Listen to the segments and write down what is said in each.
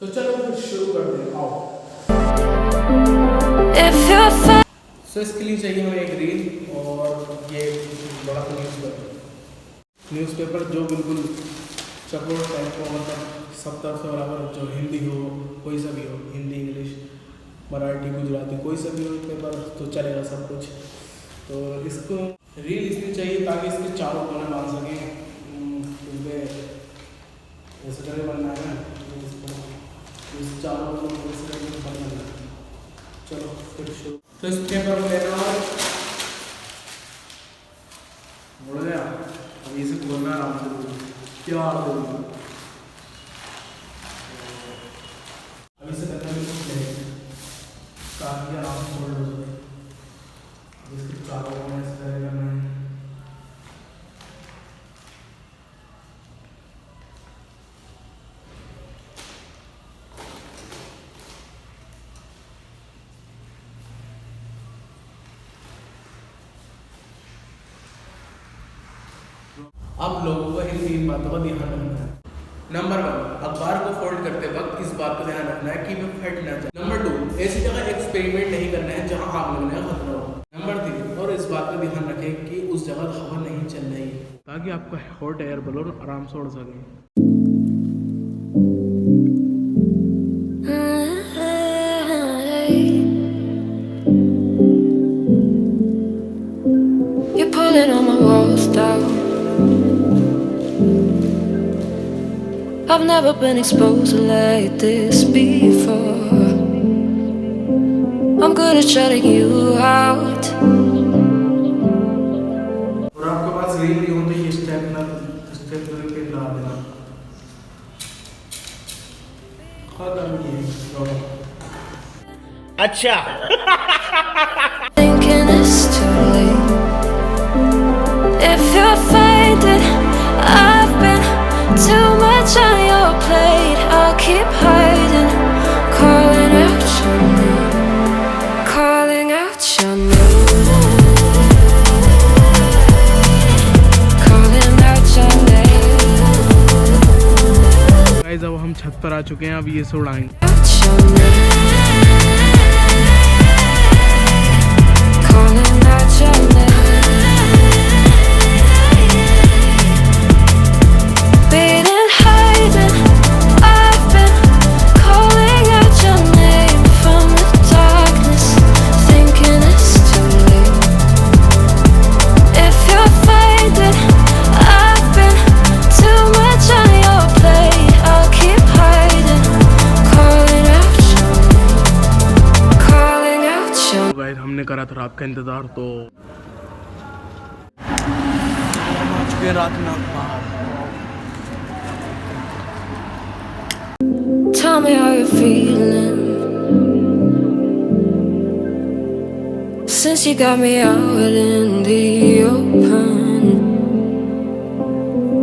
तो चलो फिर शुरू करते हैं, आओ। सो इसके लिए चाहिए हमें एक रील और ये बड़ा न्यूज़पेपर जो बिल्कुल चकोर टाइप का, मतलब सब तरफ से बराबर, जो हिंदी हो, कोई सा भी हो, हिंदी इंग्लिश मराठी गुजराती कोई सा भी हो पेपर तो चलेगा सब कुछ। तो इसको रील इसलिए चाहिए ताकि इसके चारों कोने बांध सकें, क्योंकि ऐसे करके बनना है ना, इस चारों कोने ऐसे करके बनना है। चलो फिर शुरू। तो इस पेपर को लेना है, बोल गया अब इसे बोलना आराम से, क्या बोलूँ अब इसे करने में कुछ नहीं, काफ़ी आराम से बोल लो। इसके चारों कोने ऐसे करेगा मैं, अब लोगों को इन 3 बातों का ध्यान रखना है। नंबर 1, अखबार को फोल्ड करते वक्त इस बात का ध्यान रखना है कि वह फट ना जाए। नंबर 2, ऐसी जगह एक्सपेरिमेंट नहीं करना है जहां आग लगने का खतरा हो। नंबर 3, और इस बात का ध्यान रखें कि उस जगह हवा नहीं चल रही है ताकि आपका हॉट एयर बलून आराम से उड़ सके। You're pulling on my walls down. I've never been exposed like this before. I'm good at shutting you out. और आपके पास रील नहीं हो तो ये स्टेप पे ला देना। खत्म ये प्रॉब्लम। अच्छा Thinking it's too late. If you're faded, I've been too much on your plate. I'll keep hiding, calling out your name, calling out your name, calling out your name. Guys अब हम छत पर आ चुके हैं, अब ये से उड़ाएंगे। Out your name, calling out your name. Been hiding, I've been calling out your name from the darkness, thinking it's too late. If you're faded, I've been too much on your plate. I'll keep hiding, calling out your name, calling out your तो guys हमने करा था रात का इंतजार, तो हम आ चुके हैं रात में बाहर। Tell me how you're feeling since you got me out in the open.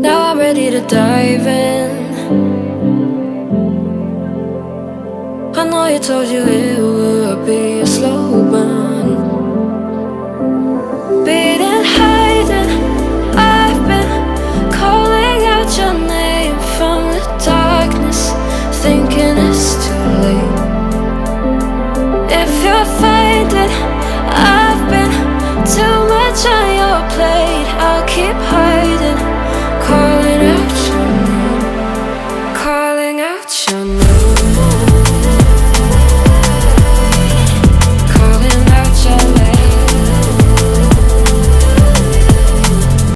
Now I'm ready to dive in. I know you told you it would be a slow burn. Been hiding, I've been calling out your name from the darkness, thinking it's too late. If you're faded,